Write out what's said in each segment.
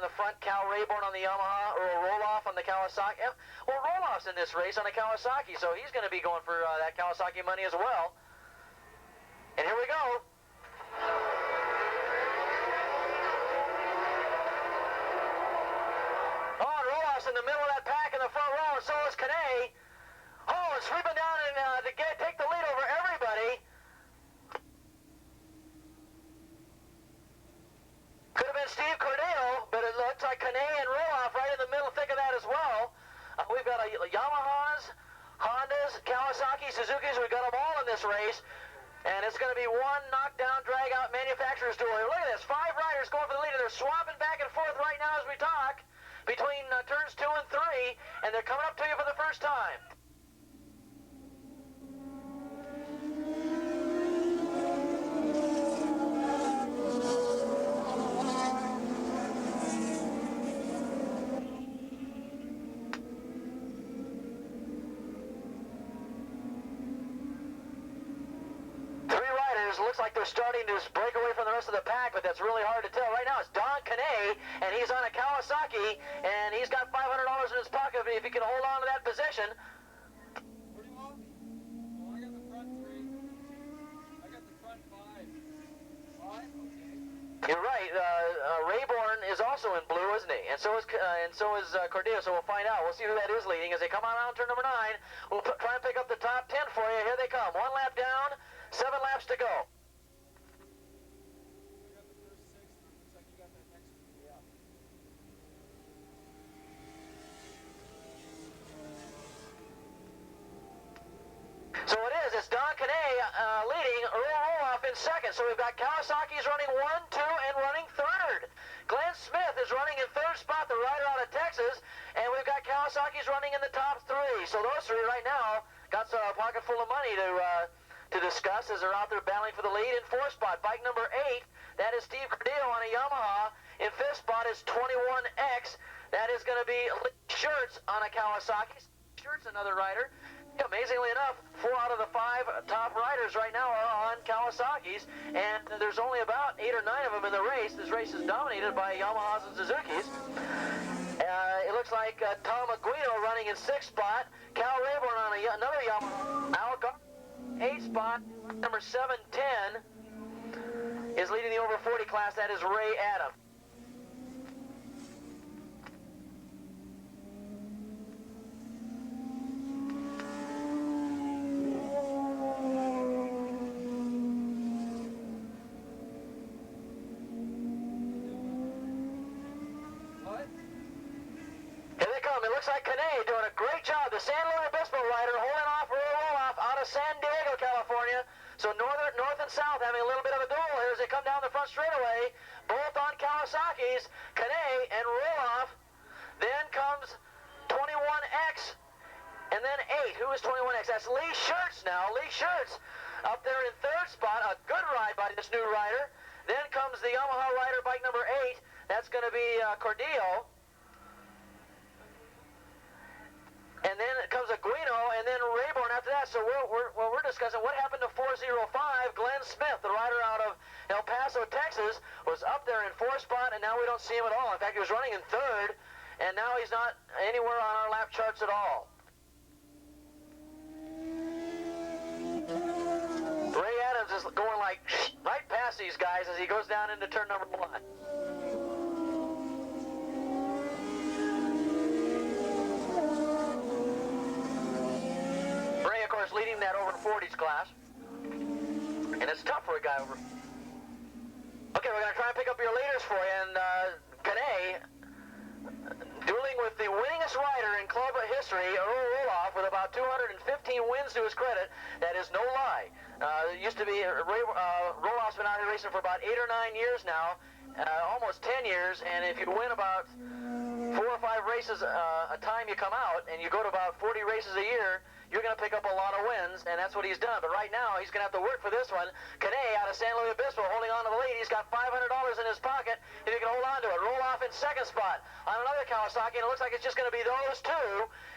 in the front, Cal Rayborn on the Yamaha, or Roloff on the Kawasaki. Well, Roloff's in this race on a Kawasaki, so he's going to be going for that Kawasaki money as well. And here we go. Oh, and Roloff's in the middle of that pack in the front row, and so is Canet. Oh, and sweeping down and take the lead over everybody. Could have been Steve Cordeo, but it looks like Canet and Roloff right in the middle, thick of that as well. We've got Yamahas, Hondas, Kawasaki, Suzuki's. We've got them all in this race. And it's going to be one knockdown, drag-out manufacturer's duel. Look at this. 5 riders going for the lead. And they're swapping back and forth right now as we talk between turns 2 and 3. And they're coming up to you for the first time. Looks like they're starting to break away from the rest of the pack, but that's really hard to tell. Right now it's Don Canet, and he's on a Kawasaki, and he's got $500 in his pocket if he can hold on to that position. Where do you want me? Well, I got the front 3. I got the front 5. 5? Okay. You're right. Rayborn is also in blue, isn't he? And so is Cordeo. So we'll find out. We'll see who that is leading as they come on around turn number 9. We'll try and pick up the top 10 for you. Here they come. 1 lap down. 7 laps to go. So it is. It's Don Canet leading, Earl Roloff in second. So we've got Kawasaki's running 1, 2, and running third. Glenn Smith is running in third spot, the rider out of Texas. And we've got Kawasaki's running in the top 3. So those 3 right now got a pocket full of money to discuss as they're out there battling for the lead. In 4th spot, bike number 8, that is Steve Cordeo on a Yamaha. In 5th spot is 21X. That is going to be Shirts on a Kawasaki. Shirts, another rider. Amazingly enough, 4 out of the 5 top riders right now are on Kawasaki's, and there's only about 8 or 9 of them in the race. This race is dominated by Yamahas and Suzuki's. It looks like Tom Aguino running in 6th spot. Cal Rayborn on another Yamaha. Al Gar 8th spot, number 710, is leading the over 40 class. That is Ray Adams. It looks like Canet doing a great job. The San Luis Obispo rider holding off Roloff out of San Diego, California. So north and south having a little bit of a duel here as they come down the front straightaway. Both on Kawasaki's, Canet and Roloff. Then comes 21X and then 8. Who is 21X? That's Lee Shirts now. Lee Shirts up there in 3rd spot. A good ride by this new rider. Then comes the Yamaha rider, bike number 8. That's going to be Cordeo. And then it comes Aguino, and then Rayborn after that. So we're discussing what happened to 405. Glenn Smith, the rider out of El Paso, Texas, was up there in 4th spot, and now we don't see him at all. In fact, he was running in 3rd, and now he's not anywhere on our lap charts at all. Ray Adams is going like right past these guys as he goes down into turn number 1. Leading that over 40s class, and it's tough for a guy over. Okay, we're going to try and pick up your leaders for you, and Canet dueling with the winningest rider in club history, Earl Roloff, with about 215 wins to his credit. That is no lie. It used to be Roloff's been out here racing for about 8 or 9 years now, almost 10 years, and if you win about 4 or 5 races a time you come out, and you go to about 40 races a year, you're going to pick up a lot of wins, and that's what he's done. But right now, he's going to have to work for this one. Canet out of San Luis Obispo holding on to the lead. He's got $500 in his pocket if he can hold on to it. Roloff in 2nd spot on another Kawasaki, and it looks like it's just going to be those 2.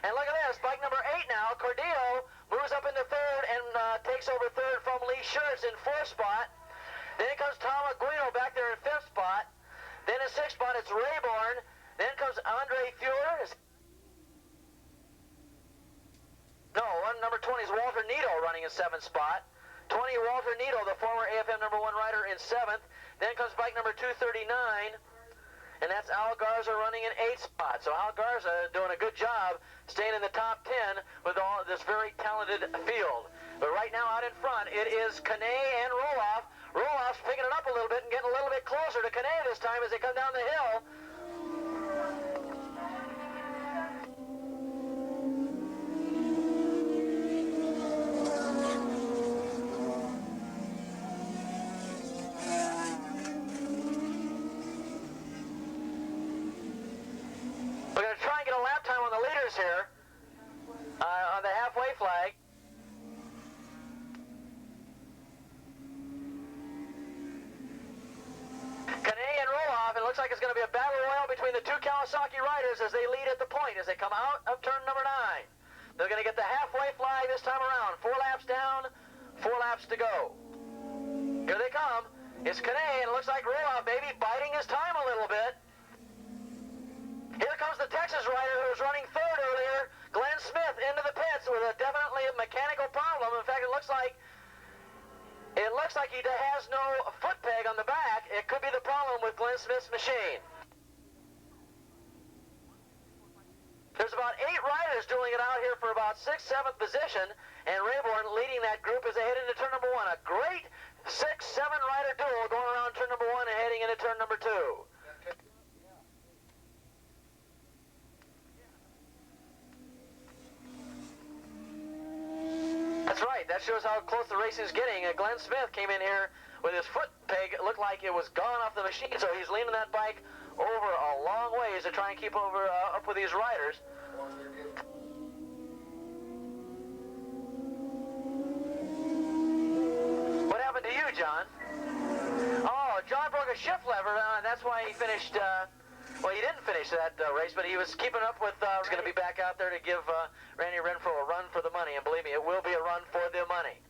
And look at this, bike number 8 now. Cordeo moves up into 3rd and takes over 3rd from Lee Shirts in 4th spot. Then comes Tom Aguino back there in 5th spot. Then in 6th spot, it's Rayborn. Then comes Andre Fuhrer. No, number 20 is Walter Nito running in 7th spot. 20, Walter Nito, the former AFM number 1 rider, in 7th. Then comes bike number 239, and that's Al Garza running in 8th spot. So Al Garza doing a good job staying in the top 10 with all this very talented field. But right now out in front, it is Canet and Roloff. Roloff's picking it up a little bit and getting a little bit closer to Canet this time as they come down the hill. We're going to try and get a lap time on the leaders here on the halfway flag. Canet and Roloff, it looks like it's going to be a battle royal between the two Kawasaki riders as they lead at the point as they come out of turn number 9. They're going to get the halfway flag this time around. 4 laps down, 4 laps to go. Here they come. It's Canet, and it looks like Roloff maybe biding his time a little bit. Here comes the Texas rider who was running 3rd earlier, Glenn Smith, into the pits with a definitely a mechanical problem. In fact, it looks like he has no foot peg on the back. It could be the problem with Glenn Smith's machine. There's about 8 riders dueling it out here for about 6th, 7th position, and Rayborn leading that group as they head into turn number 1. A great 6, 7 rider duel going around turn number 1 and heading into turn number 2. That's right. That shows how close the race is getting. Glenn Smith came in here with his foot peg. It looked like it was gone off the machine, so he's leaning that bike over a long ways to try and keep up with these riders. What happened to you, John? Oh, John broke a shift lever, and that's why he finished... Well, he didn't finish that race, but he was keeping up with... He's going to be back out there to give Randy Renfro a run for the money, and believe me, it will be a run for the money.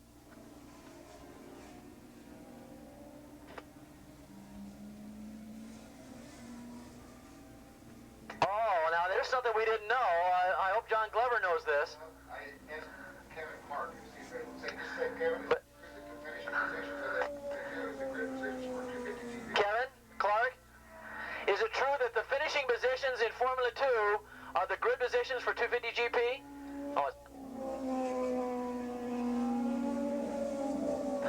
Oh, now there's something we didn't know. I hope John Glover knows this. I asked Kevin Clark, Kevin, Kevin Clark, is it true that the finishing positions in Formula 2 are the grid positions for 250 GP? Oh,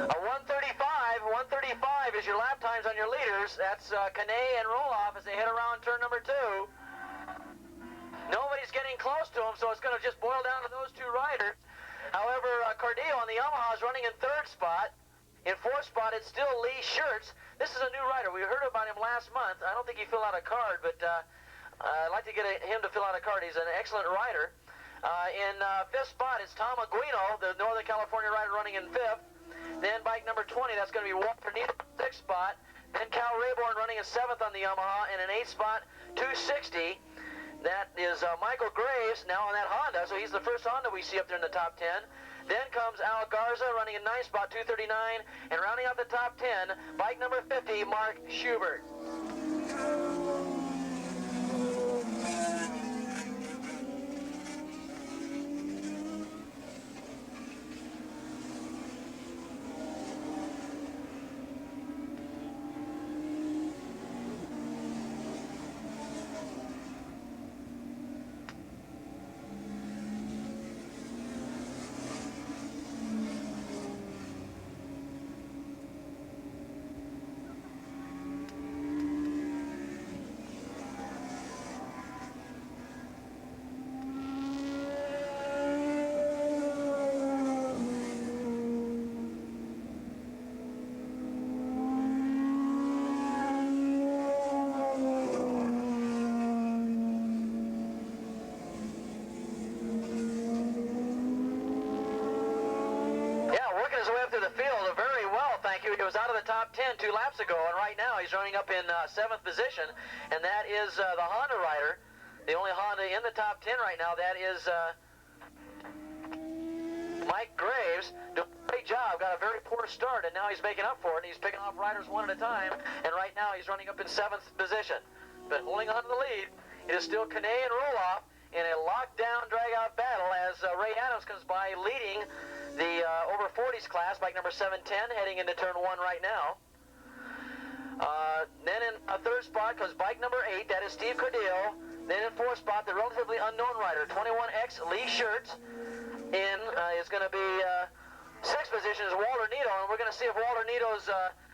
a 135 is your lap times on your leaders. That's Canet and Roloff as they head around turn number 2. Nobody's getting close to them, so it's going to just boil down to those 2 riders. However, Cardillo on the Yamaha is running in 3rd spot. In 4th spot, it's still Lee Schertz. This is a new rider. We heard about him last month. I don't think he filled out a card, but I'd like to get him to fill out a card. He's an excellent rider. In 5th spot, it's Tom Aguino, the Northern California rider running in 5th. Then bike number 20, that's going to be Walter Nito, 6th spot. Then Cal Rayborn running in 7th on the Yamaha, and in 8th spot, 260. That is Michael Graves now on that Honda, so he's the first Honda we see up there in the top 10. Then comes Al Garza running in 9th spot, 239, and rounding out the top 10, bike number 50, Mark Schubert. He was out of the top 10 2 laps ago, and right now he's running up in 7th position, and that is the Honda rider, the only Honda in the top 10 right now. That is Mike Graves doing a great job. Got a very poor start, and now he's making up for it. And he's picking off riders one at a time. And right now he's running up in 7th position. But holding on to the lead, it is still Canet and Roloff in a lockdown drag-out battle as Ray Adams comes by leading the over 40s class, bike number 710, heading into turn 1 right now. Then in third spot comes bike number 8, that is Steve Cordillo. Then in fourth spot, the relatively unknown rider, 21X Lee Schertz. In is going to be 6th position is Walter Nito, and we're going to see if Walter Nito's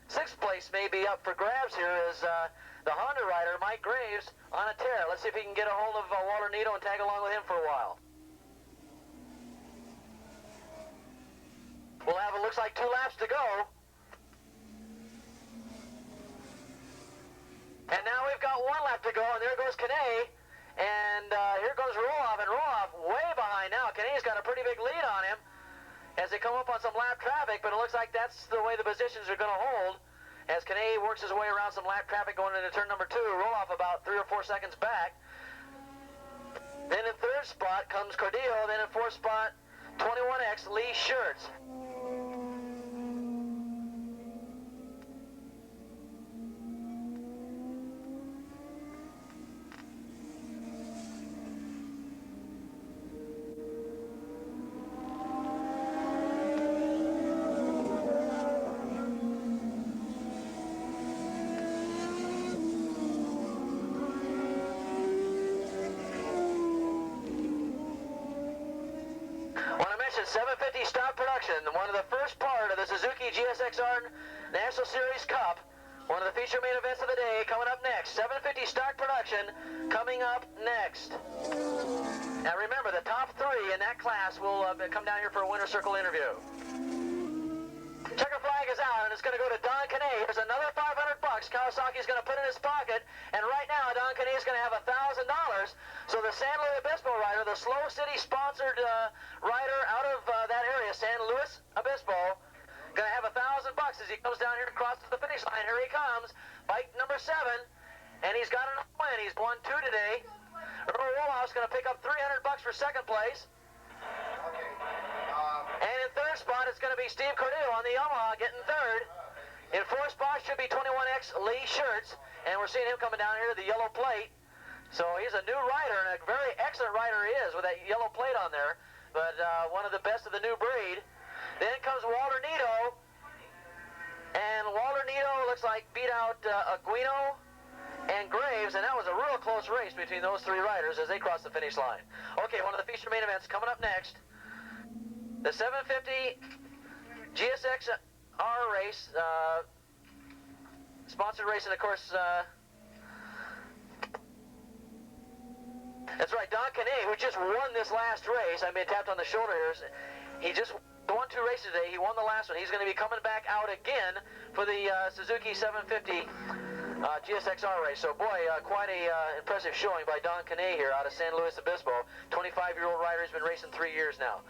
6th place may be up for grabs here as the Honda rider, Mike Graves, on a tear. Let's see if he can get a hold of Walter Nito and tag along with him for a while. We'll have, it looks like 2 laps to go. And now we've got 1 lap to go, and there goes Canet. And here goes Roloff, and Roloff way behind now. Canet's got a pretty big lead on him as they come up on some lap traffic, but it looks like that's the way the positions are going to hold as Canet works his way around some lap traffic going into turn number 2. Roloff about 3 or 4 seconds back. Then in third spot comes Cordillo, then in fourth spot, 21X Lee Schertz. Want to mention 750 stock production, one of the first part of the Suzuki GSXR National Series Cup. One of the feature main events of the day coming up next. 750 stock production coming up next. Now remember, the top 3 in that class will come down here for a winner's circle interview. Checker flag is out, and it's going to go to Don Canet. Here's another $500 Kawasaki's going to put in his pocket, and right now Don Canet is going to have $1,000. So the San Luis Obispo rider, the Slow City sponsored rider out of that area, San Luis Obispo, going to have $1,000 as he comes down here and crosses the finish line. Here he comes, bike number 7, and he's got enough win. He's won 2 today. Earl Roloff's going to pick up $300 for 2nd place. Okay. And in third spot, it's going to be Steve Cordillo on the Yamaha getting 3rd. In fourth spot should be 21X Lee Schertz, and we're seeing him coming down here to the yellow plate. So he's a new rider, and a very excellent rider he is with that yellow plate on there, but one of the best of the new breed. Then comes Walter Nito, and Walter Nito looks like beat out Aguino and Graves, and that was a real close race between those 3 riders as they cross the finish line. Okay, one of the feature main events coming up next. The 750 GSXR race, sponsored race, and of course, that's right, Don Canet, who just won this last race. I'm being tapped on the shoulder here. He just won 2 races today. He won the last one. He's going to be coming back out again for the Suzuki 750 GSXR race. So, boy, quite a impressive showing by Don Canet here out of San Luis Obispo. 25-year-old rider. He's been racing 3 years now.